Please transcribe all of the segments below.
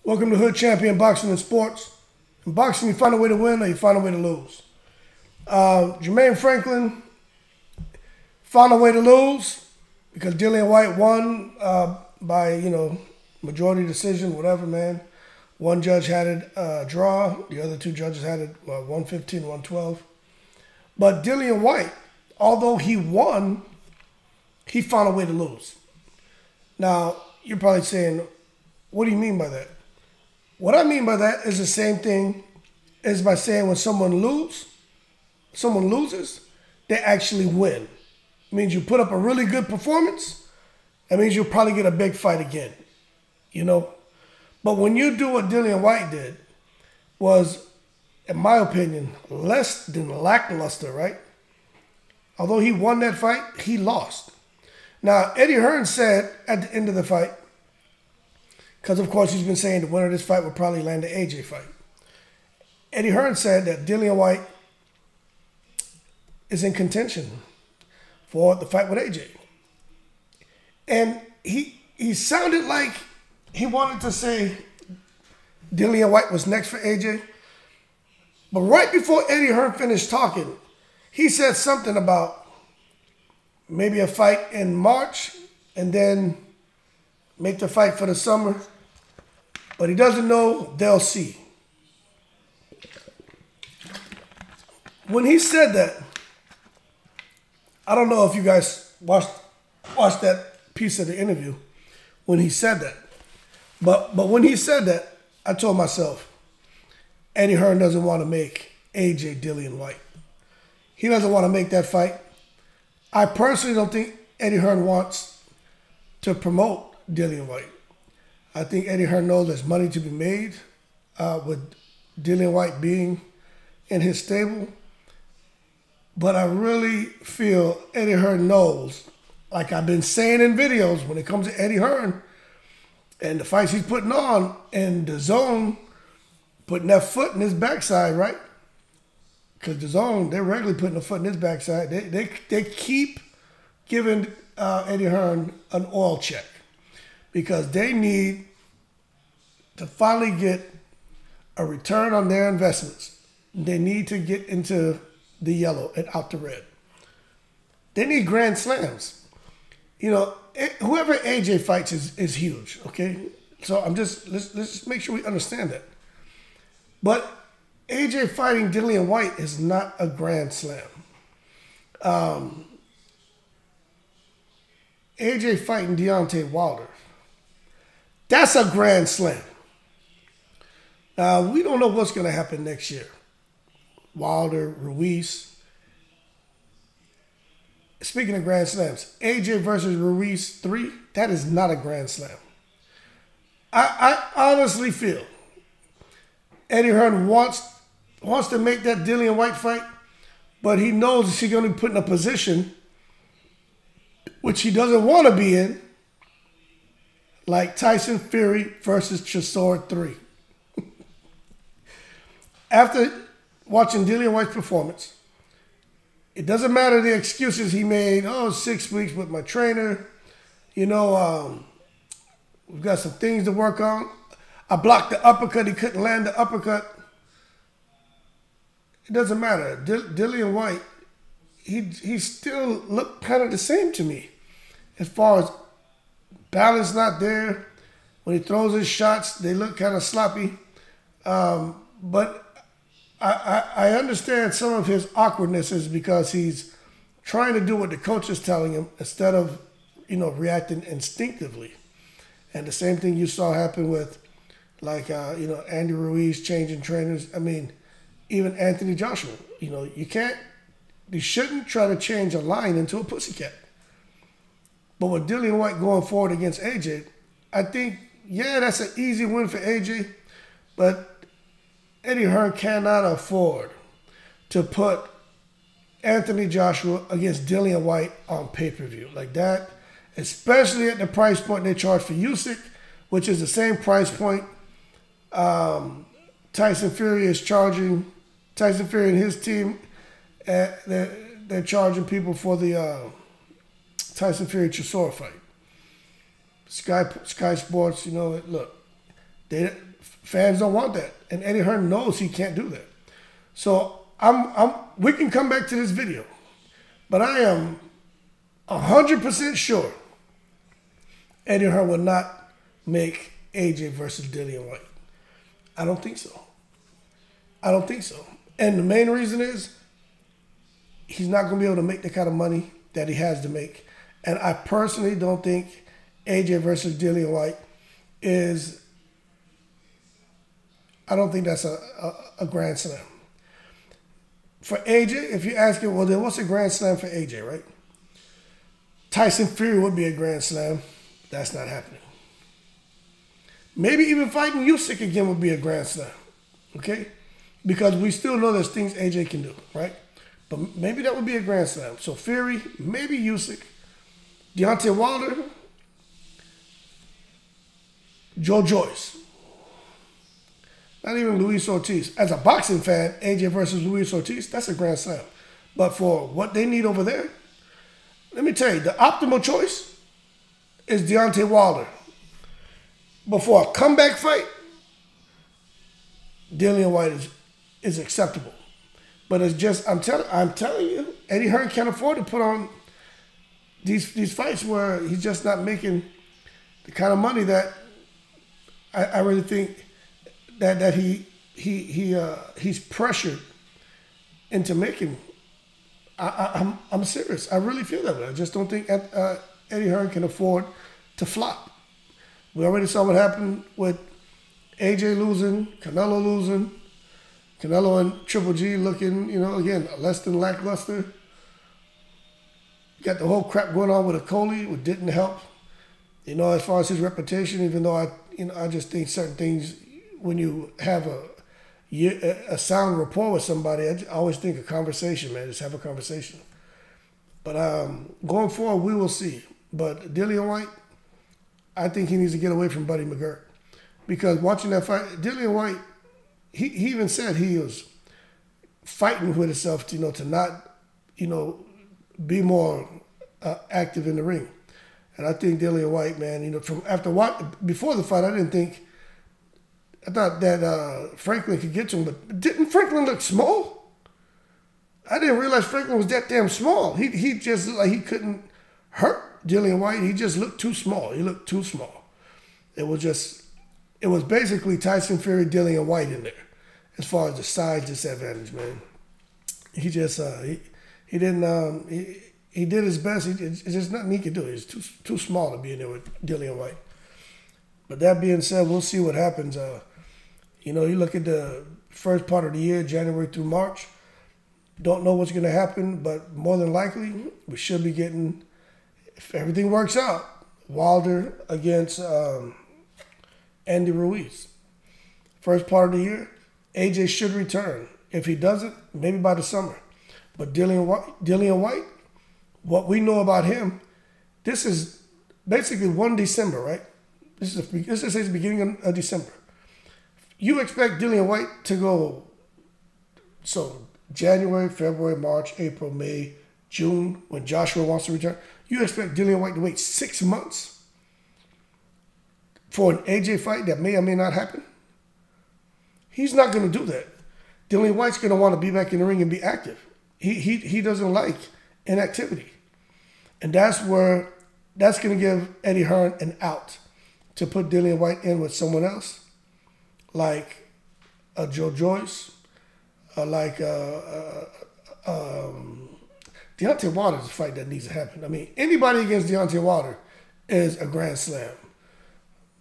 Welcome to Hood Champion Boxing and Sports. In boxing, you find a way to win or you find a way to lose. Jermaine Franklin found a way to lose because Dillian Whyte won by, majority decision, whatever, man. One judge had it draw. The other two judges had it 115, 112. But Dillian Whyte, although he won, he found a way to lose. Now, you're probably saying, what do you mean by that? What I mean by that is the same thing as by saying when someone loses, they actually win. It means you put up a really good performance. That means you'll probably get a big fight again, But when you do what Dillian Whyte did, was, in my opinion, less than lackluster, right? Although he won that fight, he lost. Now, Eddie Hearn said at the end of the fight, because of course he's been saying the winner of this fight will probably land the AJ fight. Eddie Hearn said that Dillian Whyte is in contention for the fight with AJ. And he sounded like he wanted to say Dillian Whyte was next for AJ. But right before Eddie Hearn finished talking, he said something about maybe a fight in March and then make the fight for the summer. But he doesn't know, they'll see. When he said that, I don't know if you guys watched that piece of the interview when he said that. But when he said that, I told myself, Eddie Hearn doesn't want to make AJ Dillian Whyte. He doesn't want to make that fight. I personally don't think Eddie Hearn wants to promote Dillian Whyte. I think Eddie Hearn knows there's money to be made with Dillian Whyte being in his stable. But I really feel Eddie Hearn knows, like I've been saying in videos, when it comes to Eddie Hearn and the fights he's putting on in the zone, putting that foot in his backside, right? Because the zone, they're regularly putting a foot in his backside. They keep giving Eddie Hearn an oil check because they need to finally get a return on their investments. They need to get into the yellow and out the red. They need grand slams. Whoever AJ fights is huge, okay? So let's just make sure we understand that. But AJ fighting Dillian Whyte is not a grand slam. AJ fighting Deontay Wilder, that's a grand slam. Now, we don't know what's going to happen next year. Wilder, Ruiz. Speaking of grand slams, AJ versus Ruiz 3, that is not a grand slam. I honestly feel Eddie Hearn wants to make that Dillian Whyte fight, but he knows she's going to be put in a position which he doesn't want to be in, like Tyson Fury versus Chisora 3. After watching Dillian Whyte's performance, it doesn't matter the excuses he made. 6 weeks with my trainer. We've got some things to work on. I blocked the uppercut. He couldn't land the uppercut. It doesn't matter. Dillian Whyte, he still looked kind of the same to me. As far as balance not there. When he throws his shots, they look kind of sloppy. But I understand some of his awkwardness is because he's trying to do what the coach is telling him instead of, reacting instinctively. And the same thing you saw happen with, Andy Ruiz changing trainers. I mean, even Anthony Joshua. You shouldn't try to change a lion into a pussycat. But with Dillian Whyte going forward against AJ, I think, that's an easy win for AJ, but Eddie Hearn cannot afford to put Anthony Joshua against Dillian Whyte on pay-per-view like that, especially at the price point they charge for Usyk, which is the same price point Tyson Fury is charging. Tyson Fury and his team, they're charging people for the Tyson Fury Chisora fight. Sky Sports, look, Fans don't want that, and Eddie Hearn knows he can't do that. So we can come back to this video, but I am 100% sure Eddie Hearn will not make AJ versus Dillian Whyte. I don't think so. I don't think so. And the main reason is he's not going to be able to make the kind of money that he has to make. And I personally don't think AJ versus Dillian Whyte is, I don't think that's a grand slam. For AJ, if you ask him, well, then what's a grand slam for AJ, right? Tyson Fury would be a grand slam. That's not happening. Maybe even fighting Usyk again would be a grand slam, okay? Because we still know there's things AJ can do, right? But maybe that would be a grand slam. So Fury, maybe Usyk, Deontay Wilder, Joe Joyce. Not even Luis Ortiz. As a boxing fan, AJ versus Luis Ortiz, that's a grand slam. But for what they need over there, let me tell you, the optimal choice is Deontay Wilder. But for a comeback fight, Dillian Whyte is acceptable. But it's just, I'm telling you, Eddie Hearn can't afford to put on these fights where he's just not making the kind of money that I really think that he's pressured into making. I'm serious. I really feel that way. I just don't think Eddie Hearn can afford to flop. We already saw what happened with AJ losing, Canelo losing, Canelo and Triple G looking, again, less than lackluster. Got the whole crap going on with Coley, which didn't help, as far as his reputation, even though I just think certain things, when you have a sound rapport with somebody, I always think a conversation, man. Just have a conversation. But going forward, we will see. But Dillian Whyte, I think he needs to get away from Buddy McGirt. Because watching that fight, Dillian Whyte, he even said he was fighting with himself to not, be more active in the ring. And I think Dillian Whyte, man, before the fight, I thought that Franklin could get to him, but didn't Franklin look small? I didn't realize Franklin was that damn small. He just looked like he couldn't hurt Dillian Whyte. He just looked too small. He looked too small. It was basically Tyson Fury, Dillian Whyte in there, as far as the size disadvantage, man. He just he didn't he did his best. It's just nothing he could do. He's too small to be in there with Dillian Whyte. But that being said, we'll see what happens. You look at the first part of the year, January through March. Don't know what's going to happen, but more than likely, we should be getting, if everything works out, Wilder against Andy Ruiz. First part of the year, AJ should return. If he doesn't, maybe by the summer. But Dillian Whyte, what we know about him, this is basically 1 December, right? This is the beginning of December. You expect Dillian Whyte to go, so January, February, March, April, May, June, when Joshua wants to return. You expect Dillian Whyte to wait 6 months for an AJ fight that may or may not happen? He's not going to do that. Dillian Whyte's going to want to be back in the ring and be active. He doesn't like inactivity. And that's going to give Eddie Hearn an out to put Dillian Whyte in with someone else, like a Joe Joyce, like Deontay Wilder is a fight that needs to happen. I mean, anybody against Deontay Wilder is a grand slam.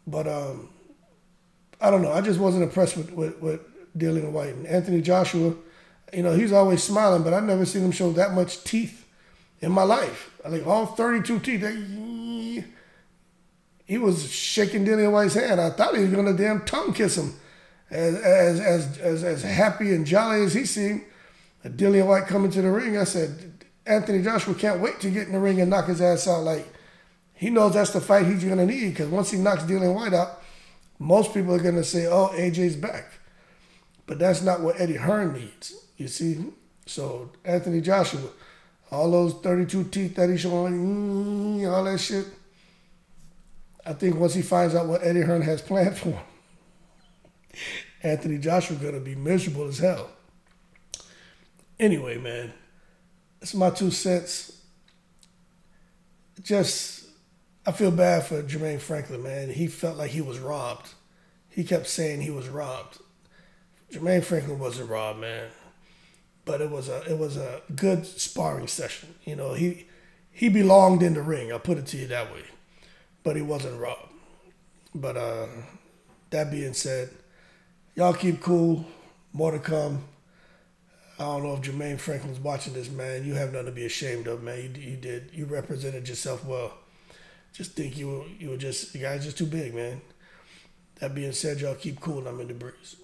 But I don't know. I just wasn't impressed with Dillian Whyte. And Anthony Joshua, he's always smiling, but I've never seen him show that much teeth in my life. I think all 32 teeth. He was shaking Dillian Whyte's hand. I thought he was going to damn tongue kiss him. As happy and jolly as he seemed, Dillian Whyte coming to the ring, I said, Anthony Joshua can't wait to get in the ring and knock his ass out. Like, he knows that's the fight he's going to need, because once he knocks Dillian Whyte out, most people are going to say, oh, AJ's back. But that's not what Eddie Hearn needs, you see? So, Anthony Joshua, all those 32 teeth that he's showing, all that shit, I think once he finds out what Eddie Hearn has planned for him, Anthony Joshua gonna be miserable as hell. Anyway, man, that's my 2 cents. Just, I feel bad for Jermaine Franklin, man. He felt like he was robbed. He kept saying he was robbed. Jermaine Franklin wasn't robbed, man. But it was a good sparring session. You know, he belonged in the ring. I'll put it to you that way. But he wasn't robbed. But that being said, y'all keep cool. More to come. I don't know if Jermaine Franklin's watching this, man. You have nothing to be ashamed of, man. You represented yourself well. Just think you guys just too big, man. That being said, y'all keep cool and I'm in the breeze.